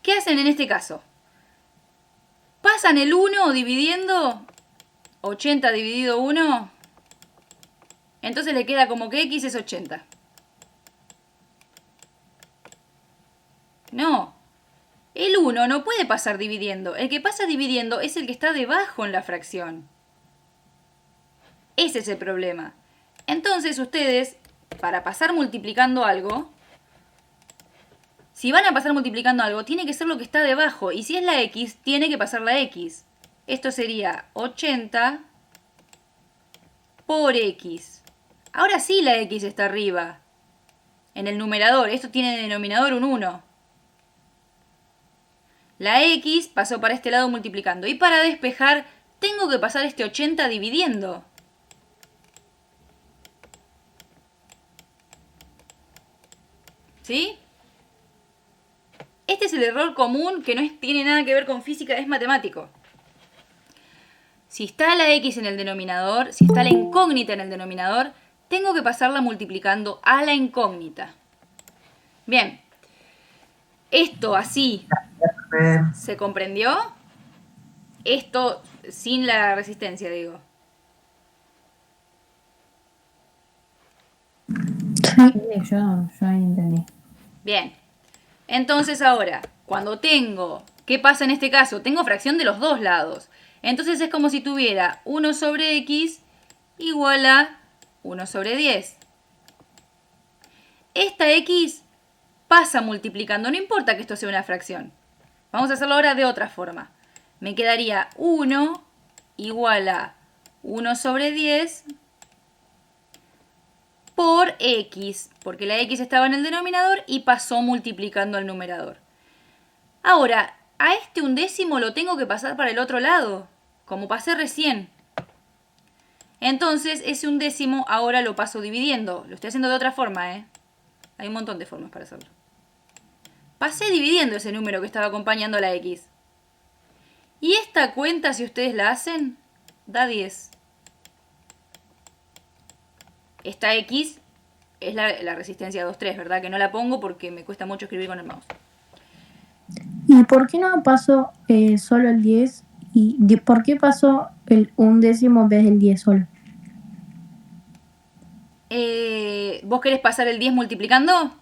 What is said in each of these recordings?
¿Qué hacen en este caso? Pasan el 1 dividiendo 80 dividido 1. Entonces le queda como que x es 80. No. El 1 no puede pasar dividiendo. El que pasa dividiendo es el que está debajo en la fracción. Ese es el problema. Entonces ustedes, para pasar multiplicando algo, si van a pasar multiplicando algo, tiene que ser lo que está debajo. Y si es la x, tiene que pasar la x. Esto sería 80 por x. Ahora sí la x está arriba. En el numerador. Esto tiene de denominador un 1. La x pasó para este lado multiplicando. Y para despejar, tengo que pasar este 80 dividiendo. ¿Sí? Este es el error común que no tiene nada que ver con física, es matemático. Si está la x en el denominador, si está la incógnita en el denominador, tengo que pasarla multiplicando a la incógnita. Bien. Esto así, ¿se comprendió? Esto sin la resistencia, digo. Sí, yo ahí entendí. Bien. Entonces ahora, cuando tengo, ¿qué pasa en este caso? Tengo fracción de los dos lados. Entonces es como si tuviera 1 sobre x igual a 1 sobre 10. Esta x pasa multiplicando, no importa que esto sea una fracción. Vamos a hacerlo ahora de otra forma. Me quedaría 1 igual a 1 sobre 10 por x, porque la x estaba en el denominador y pasó multiplicando al numerador. Ahora, a este undécimo lo tengo que pasar para el otro lado, como pasé recién. Entonces, ese undécimo ahora lo paso dividiendo. Lo estoy haciendo de otra forma, ¿eh? Hay un montón de formas para hacerlo. Pasé dividiendo ese número que estaba acompañando a la x. Y esta cuenta, si ustedes la hacen, da 10. Esta x es la resistencia 2,3, ¿verdad? Que no la pongo porque me cuesta mucho escribir con el mouse. ¿Y por qué no pasó solo el 10? ¿Y por qué pasó el undécimo en vez del 10 solo? ¿Vos querés pasar el 10 multiplicando?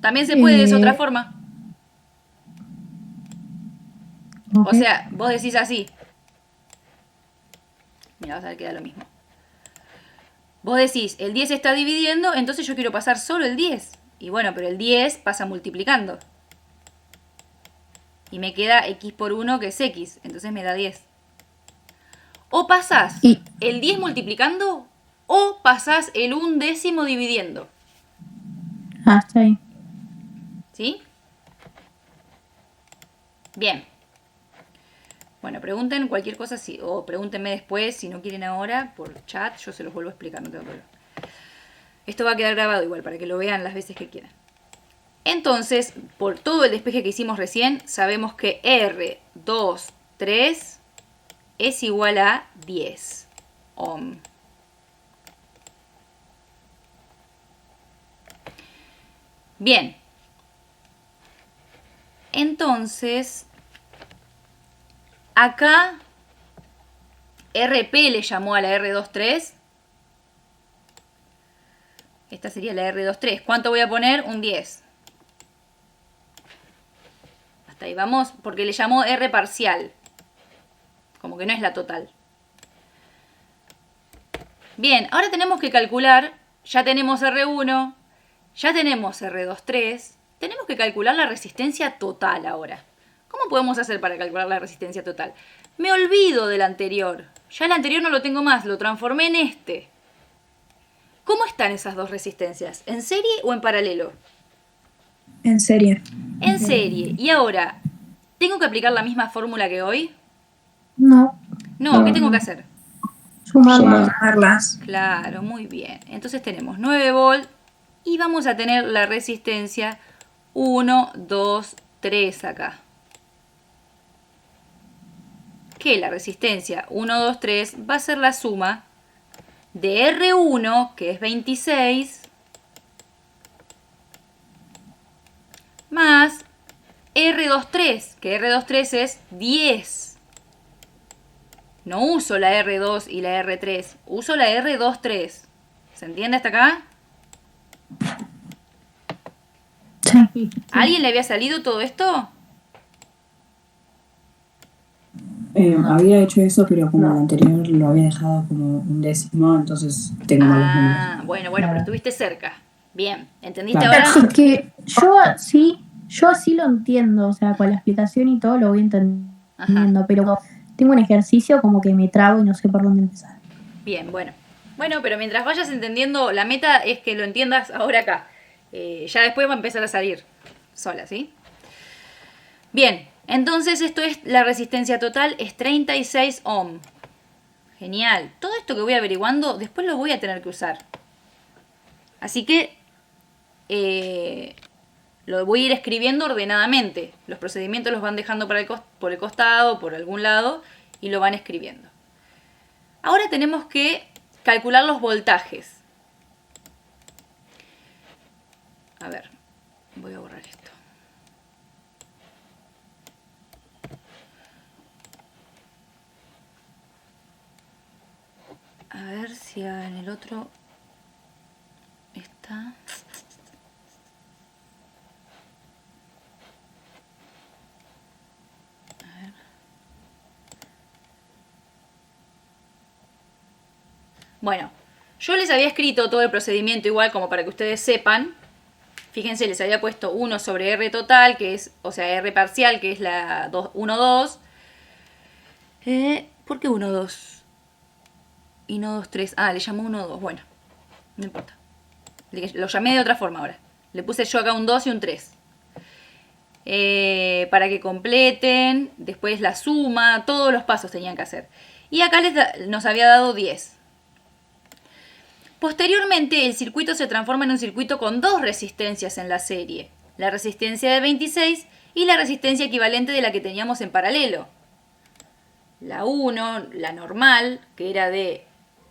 También se puede de esa otra forma. O Okay. sea, vos decís así. Mira, vas a ver que da lo mismo. Vos decís, el 10 está dividiendo, entonces yo quiero pasar solo el 10. Y bueno, pero el 10 pasa multiplicando. Y me queda x por 1 que es x, entonces me da 10. O pasás el 10 multiplicando o pasás el undécimo dividiendo. Está ahí. ¿Sí? Bien. Bueno, pregunten cualquier cosa o pregúntenme después si no quieren ahora por chat, yo se los vuelvo a explicar, no tengo problema. Esto va a quedar grabado igual para que lo vean las veces que quieran. Entonces, por todo el despeje que hicimos recién, sabemos que R23 es igual a 10 ohm. Bien. Entonces, acá RP le llamó a la R23. Esta sería la R23. ¿Cuánto voy a poner? Un 10. Hasta ahí vamos, porque le llamó R parcial. Como que no es la total. Bien, ahora tenemos que calcular. Ya tenemos R1, ya tenemos R23. Tenemos que calcular la resistencia total ahora. ¿Cómo podemos hacer para calcular la resistencia total? Me olvido del anterior. Ya el anterior no lo tengo más, lo transformé en este. ¿Cómo están esas dos resistencias? ¿En serie o en paralelo? En serie. En serie. Y ahora, ¿tengo que aplicar la misma fórmula que hoy? No. No, ¿qué tengo que hacer? Sumarlas. Claro, muy bien. Entonces tenemos 9 volt y vamos a tener la resistencia 1, 2, 3 acá. Que la resistencia 1, 2, 3 va a ser la suma de R1, que es 26, más R2, R23, que R23 es 10. No uso la R2 y la R3, uso la R23. ¿Se entiende hasta acá? Sí. ¿A alguien le había salido todo esto? Había hecho eso, pero como el anterior lo había dejado como un décimo, entonces tengo malos números. Ah, bueno, pero estuviste cerca. Bien, ¿entendiste Claro. ahora? Es que yo así lo entiendo, o sea, con la explicación y todo lo voy entendiendo, pero tengo un ejercicio como que me trago y no sé por dónde empezar. Bien, bueno. Bueno, pero mientras vayas entendiendo, la meta es que lo entiendas ahora acá. Ya después va a empezar a salir sola, ¿sí? Bien, entonces esto es la resistencia total, es 36 ohm. Genial. Todo esto que voy averiguando, después lo voy a tener que usar. Así que lo voy a ir escribiendo ordenadamente. Los procedimientos los van dejando por el costado, por algún lado, y lo van escribiendo. Ahora tenemos que calcular los voltajes. A ver, voy a borrar esto. A ver si en el otro está. A ver. Bueno, yo les había escrito todo el procedimiento igual como para que ustedes sepan. Fíjense, les había puesto 1 sobre R total, que es, o sea, R parcial, que es la 1, 2. ¿Por qué 1, 2? Y no 2, 3. Ah, le llamó 1, 2. Bueno, no importa. Lo llamé de otra forma ahora. Le puse yo acá un 2 y un 3. Para que completen. Después la suma. Todos los pasos tenían que hacer. Y acá nos había dado 10. Posteriormente, el circuito se transforma en un circuito con dos resistencias en la serie. La resistencia de 26 y la resistencia equivalente de la que teníamos en paralelo. La 1, la normal, que era de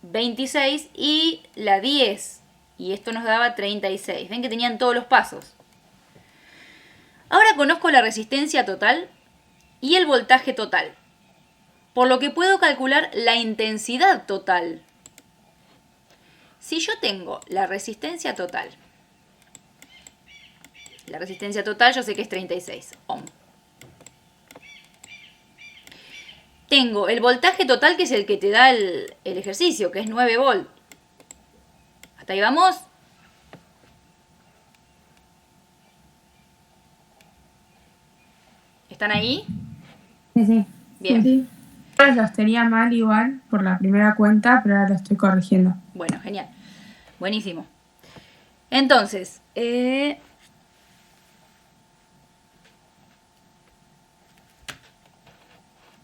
26, y la 10. Y esto nos daba 36. Ven que tenían todos los pasos. Ahora conozco la resistencia total y el voltaje total, por lo que puedo calcular la intensidad total. Si yo tengo la resistencia total yo sé que es 36 ohm. Tengo el voltaje total, que es el que te da el ejercicio, que es 9 volt. ¿Hasta ahí vamos? ¿Están ahí? Sí. Bien. Sí. Los tenía mal igual por la primera cuenta, pero ahora lo estoy corrigiendo. Bueno, genial. Buenísimo. Entonces,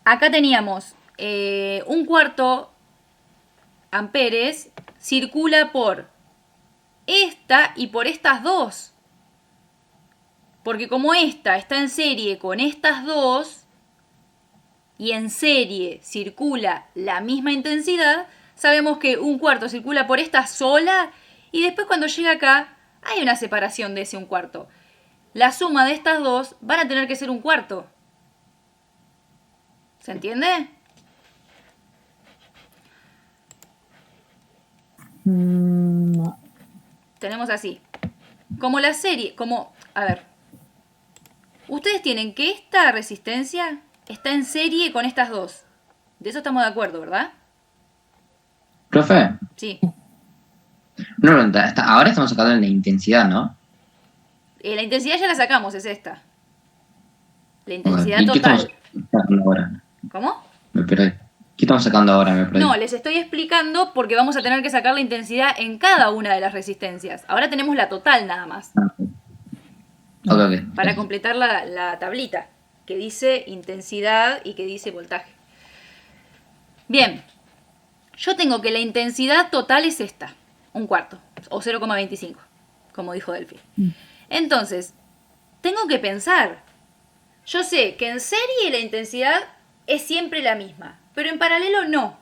acá teníamos un cuarto amperes circula por esta y por estas dos. Porque como esta está en serie con estas dos y en serie circula la misma intensidad, sabemos que un cuarto circula por esta sola y después cuando llega acá hay una separación de ese un cuarto. La suma de estas dos van a tener que ser un cuarto. ¿Se entiende? No. Tenemos así. Como la serie, a ver. Ustedes tienen que esta resistencia está en serie con estas dos. De eso estamos de acuerdo, ¿verdad? Profe, Sí. una pregunta. Ahora estamos sacando la intensidad, ¿no? La intensidad ya la sacamos, es esta. La Ok. intensidad ¿Y qué total. estamos sacando ahora? ¿Cómo? Me perdí. ¿Qué estamos sacando ahora? Me perdí. No, les estoy explicando porque vamos a tener que sacar la intensidad en cada una de las resistencias. Ahora tenemos la total nada más. Ok. Para completar la tablita que dice intensidad y que dice voltaje. Bien, yo tengo que la intensidad total es esta, un cuarto, o 0,25, como dijo Delphi. Entonces, tengo que pensar. Yo sé que en serie la intensidad es siempre la misma, pero en paralelo no.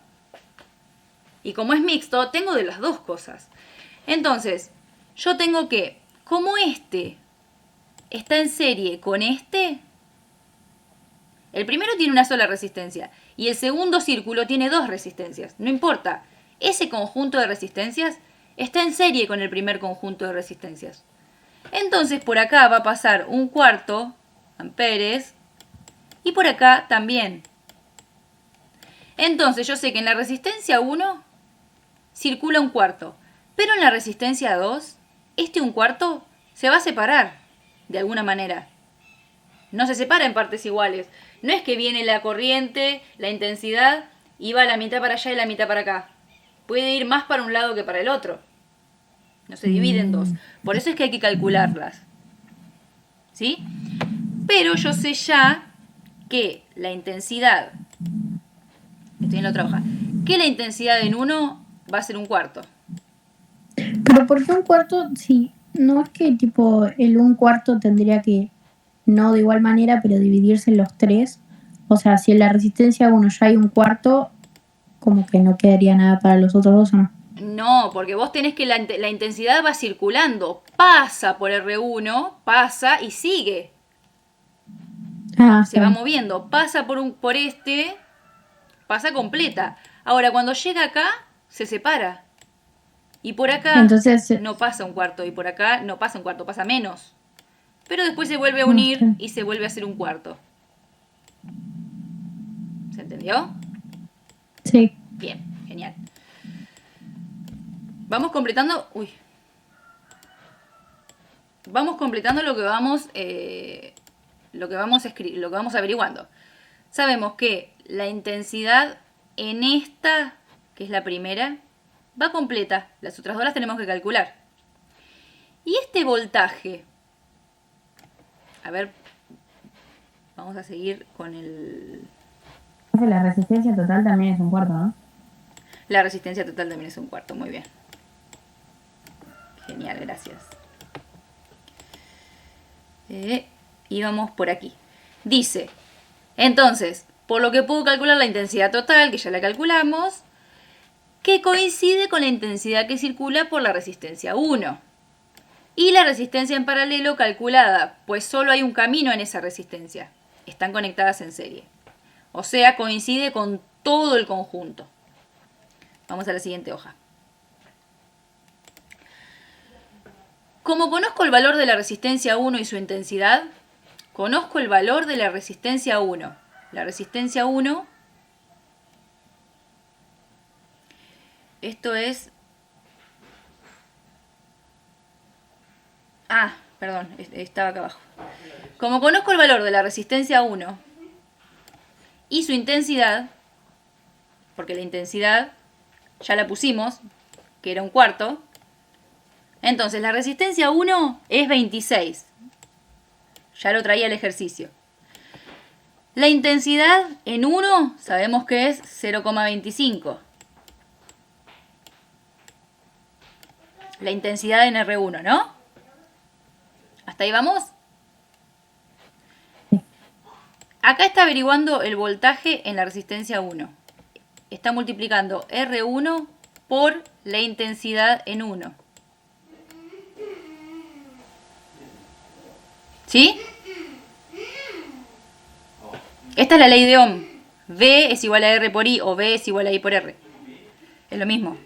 Y como es mixto, tengo de las dos cosas. Entonces, yo tengo que, como este está en serie con este, El primero tiene una sola resistencia y el segundo círculo tiene 2 resistencias. No importa. Ese conjunto de resistencias está en serie con el primer conjunto de resistencias. Entonces por acá va a pasar un cuarto amperes y por acá también. Entonces yo sé que en la resistencia 1 circula un cuarto, pero en la resistencia 2, este un cuarto se va a separar de alguna manera. No se separa en partes iguales. No es que viene la corriente, la intensidad, y va la mitad para allá y la mitad para acá. Puede ir más para un lado que para el otro. No se divide en 2. Por eso es que hay que calcularlas. ¿Sí? Pero yo sé ya que la intensidad, estoy en la otra hoja, que la intensidad en 1 va a ser un cuarto. Pero ¿por qué un cuarto? Sí, no es que tipo el un cuarto tendría que, no de igual manera, pero dividirse en los 3. O sea, si en la resistencia 1 ya hay un cuarto, como que no quedaría nada para los otros 2, ¿o no? No, porque vos tenés que la intensidad va circulando, pasa por R1, pasa y sigue. Se va moviendo, pasa por este, pasa completa. Ahora, cuando llega acá, se separa. Y por acá entonces, no pasa un cuarto, y por acá no pasa un cuarto, pasa menos. Pero después se vuelve a unir y se vuelve a hacer un cuarto. ¿Se entendió? Sí. Bien, genial. Vamos completando. Vamos completando lo que vamos averiguando. Sabemos que la intensidad en esta, que es la primera, va completa. Las otras 2 las tenemos que calcular. Y este voltaje. A ver, vamos a seguir con el... La resistencia total también es un cuarto, ¿no? La resistencia total también es un cuarto, muy bien. Genial, gracias. Y vamos por aquí. Dice, entonces, por lo que puedo calcular la intensidad total, que ya la calculamos, que coincide con la intensidad que circula por la resistencia 1. Y la resistencia en paralelo calculada, pues solo hay un camino en esa resistencia. Están conectadas en serie. O sea, coincide con todo el conjunto. Vamos a la siguiente hoja. Como conozco el valor de la resistencia 1 y su intensidad, conozco el valor de la resistencia 1. La resistencia 1, esto es... perdón, estaba acá abajo. Como conozco el valor de la resistencia 1 y su intensidad, porque la intensidad ya la pusimos, que era un cuarto, entonces la resistencia 1 es 26. Ya lo traía el ejercicio. La intensidad en 1 sabemos que es 0,25. La intensidad en R1, ¿no? ¿Hasta ahí vamos? Acá está averiguando el voltaje en la resistencia 1. Está multiplicando R1 por la intensidad en 1. ¿Sí? Esta es la ley de Ohm. V es igual a R por I o V es igual a I por R. Es lo mismo.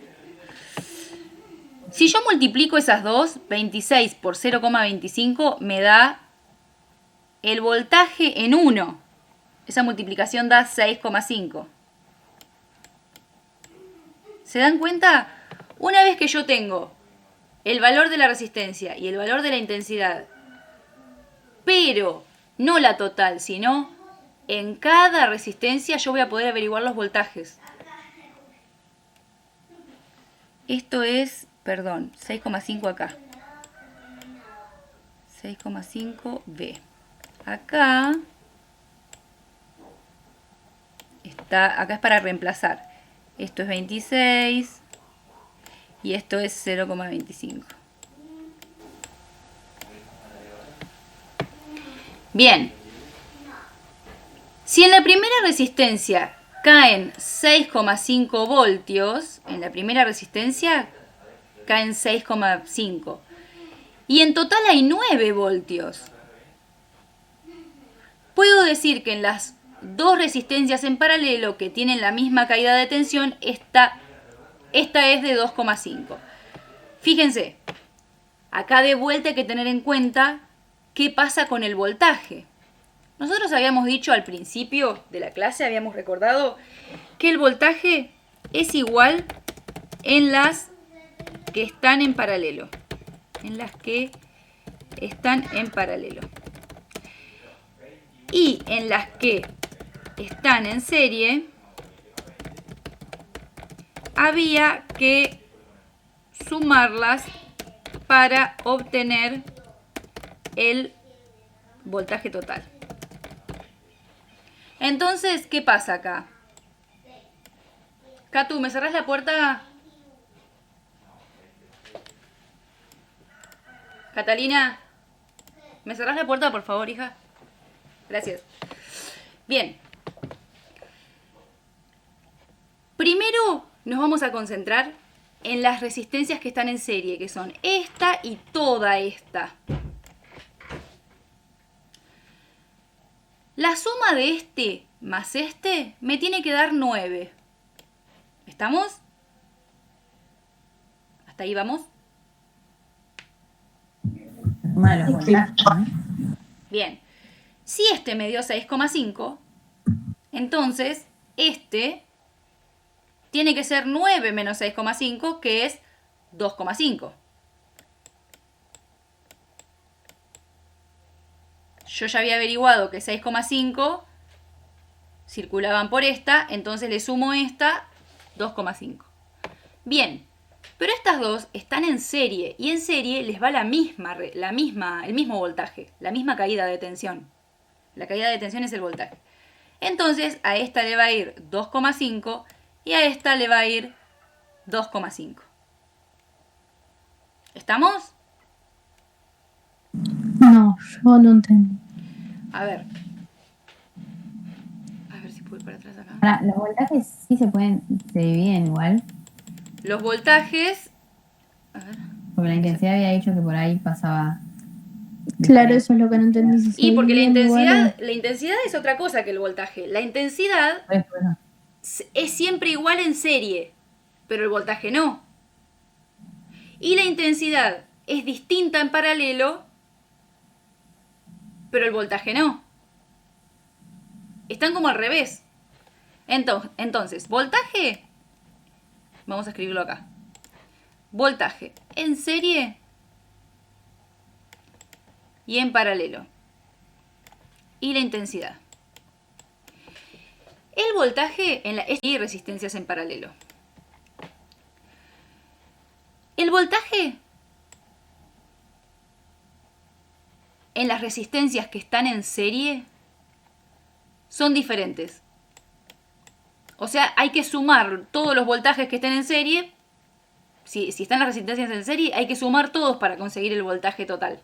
Si yo multiplico esas dos, 26 por 0,25 me da el voltaje en 1. Esa multiplicación da 6,5. ¿Se dan cuenta? Una vez que yo tengo el valor de la resistencia y el valor de la intensidad, pero no la total, sino en cada resistencia, yo voy a poder averiguar los voltajes. Esto es, perdón, 6,5 acá. 6,5 V. Acá es para reemplazar. Esto es 26 y esto es 0,25. Bien. Si en la primera resistencia caen 6,5 voltios, en la primera resistencia caen 6,5. Y en total hay 9 voltios. Puedo decir que en las dos resistencias en paralelo que tienen la misma caída de tensión, esta es de 2,5. Fíjense, acá de vuelta hay que tener en cuenta qué pasa con el voltaje. Nosotros habíamos dicho al principio de la clase, habíamos recordado que el voltaje es igual en las que están en paralelo. En las que están en paralelo. Y en las que están en serie, había que sumarlas para obtener el voltaje total. Entonces, ¿qué pasa acá? Catu, ¿me cerrás la puerta? Catalina, ¿me cerrás la puerta, por favor, hija? Gracias. Bien. Primero nos vamos a concentrar en las resistencias que están en serie, que son esta y toda esta. La suma de este más este me tiene que dar 9. ¿Estamos? ¿Hasta ahí vamos? Suma de los voltajes, ¿no? Bien. Si este me dio 6,5, entonces este tiene que ser 9 menos 6,5, que es 2,5. Yo ya había averiguado que 6,5 circulaban por esta, entonces le sumo esta, 2,5. Bien, pero estas dos están en serie y en serie les va el mismo voltaje, la misma caída de tensión. La caída de tensión es el voltaje. Entonces a esta le va a ir 2,5 y a esta le va a ir 2,5. ¿Estamos? No, yo no entendí. A ver si puedo ir para atrás acá. Ahora, los voltajes sí se dividen igual, Los voltajes... A ver. porque la intensidad había dicho que por ahí pasaba. Claro, eso es lo que no entendí. Si se Y porque dividen igual la intensidad es otra cosa que el voltaje. La intensidad Bueno, es siempre igual en serie, pero el voltaje no. Y la intensidad es distinta en paralelo, pero el voltaje no. Están como al revés. Entonces, voltaje, vamos a escribirlo acá. Voltaje en serie y en paralelo. Y la intensidad. El voltaje y resistencias en paralelo. El voltaje en las resistencias que están en serie son diferentes. O sea, hay que sumar todos los voltajes que estén en serie. Si están las resistencias en serie, hay que sumar todos para conseguir el voltaje total.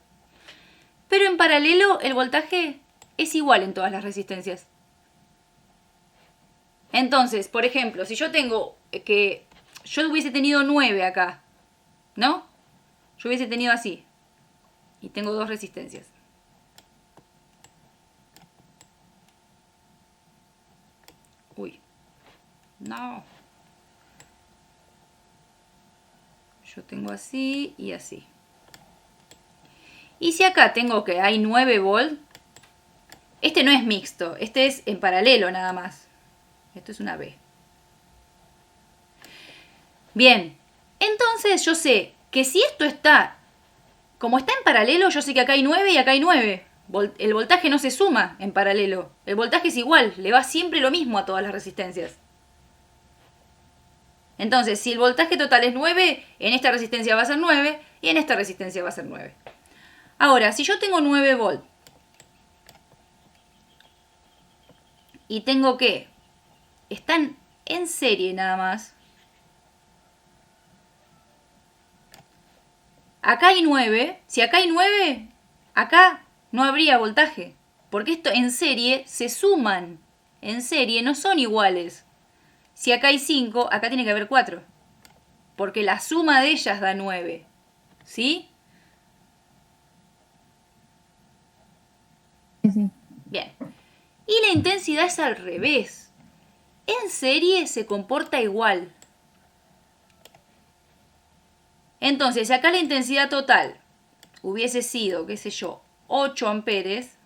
Pero en paralelo, el voltaje es igual en todas las resistencias. Entonces, por ejemplo, si yo tengo que... Yo hubiese tenido 9 acá, ¿no? Yo hubiese tenido así. Y tengo dos resistencias. Uy. No. Yo tengo así y así. Y si acá tengo que hay 9 volt, este no es mixto, este es en paralelo nada más. Esto es una B. Bien, entonces yo sé que si esto está, como está en paralelo, yo sé que acá hay 9 y acá hay 9. El voltaje no se suma en paralelo. El voltaje es igual, le va siempre lo mismo a todas las resistencias. Entonces, si el voltaje total es 9, en esta resistencia va a ser 9 y en esta resistencia va a ser 9. Ahora, si yo tengo 9 volt y tengo que están en serie nada más, acá hay 9, si acá hay 9, acá no habría voltaje, porque esto en serie se suman, en serie no son iguales. Si acá hay 5, acá tiene que haber 4, porque la suma de ellas da 9, ¿sí? sí. Bien. Y la intensidad es al revés. En serie se comporta igual. Entonces, si acá la intensidad total hubiese sido, qué sé yo, 8 amperes,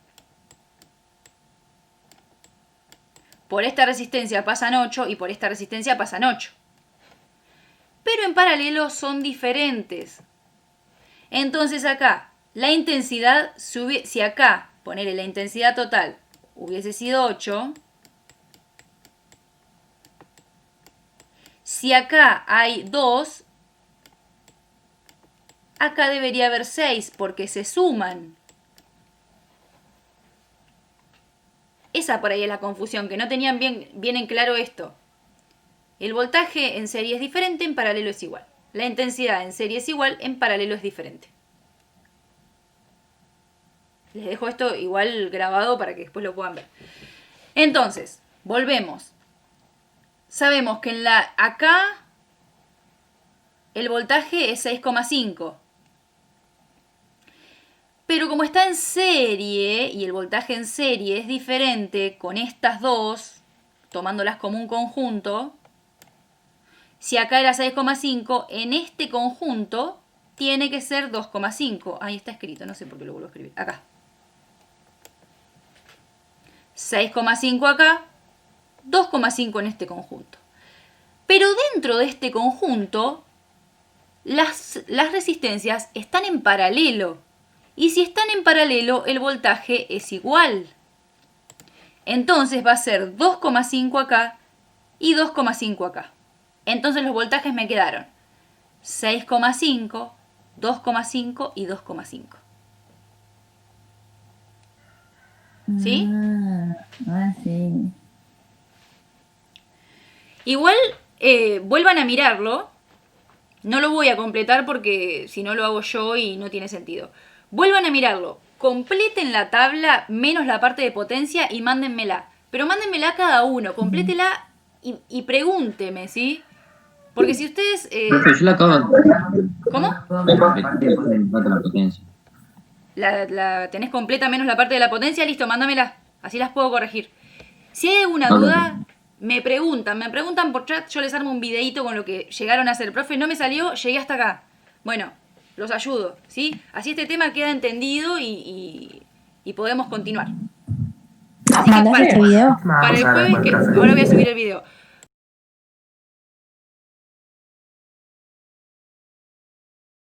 por esta resistencia pasan 8 y por esta resistencia pasan 8. Pero en paralelo son diferentes. Entonces acá, la intensidad, si acá, ponerle la intensidad total, hubiese sido 8, si acá hay 2, acá debería haber 6 porque se suman. Esa por ahí es la confusión, que no tenían bien en claro esto. El voltaje en serie es diferente, en paralelo es igual. La intensidad en serie es igual, en paralelo es diferente. Les dejo esto igual grabado para que después lo puedan ver. Entonces, volvemos. Sabemos que acá el voltaje es 6,5. Pero como está en serie y el voltaje en serie es diferente con estas dos, tomándolas como un conjunto, si acá era 6,5, en este conjunto tiene que ser 2,5. Ahí está escrito, no sé por qué lo vuelvo a escribir. Acá. 6,5 acá, 2,5 en este conjunto. Pero dentro de este conjunto, las resistencias están en paralelo. Y si están en paralelo, el voltaje es igual. Entonces va a ser 2,5 acá y 2,5 acá. Entonces los voltajes me quedaron 6,5, 2,5 y 2,5. ¿Sí? Sí. Igual vuelvan a mirarlo. No lo voy a completar porque si no lo hago yo y no tiene sentido. Vuelvan a mirarlo. Completen la tabla menos la parte de potencia y mándenmela. Pero mándenmela cada uno. Complétela y pregúnteme, ¿sí? Porque si ustedes... Profe, yo la acabo de... ¿Cómo? La potencia. ¿La tenés completa menos la parte de la potencia? Listo, mándamela. Así las puedo corregir. Si hay alguna duda, me preguntan por chat, yo les armo un videito con lo que llegaron a hacer. Profe, no me salió, llegué hasta acá. Bueno, los ayudo, ¿sí? Así este tema queda entendido y podemos continuar. Así que ¿Mandaste este video? para el jueves, que ahora voy a subir el video.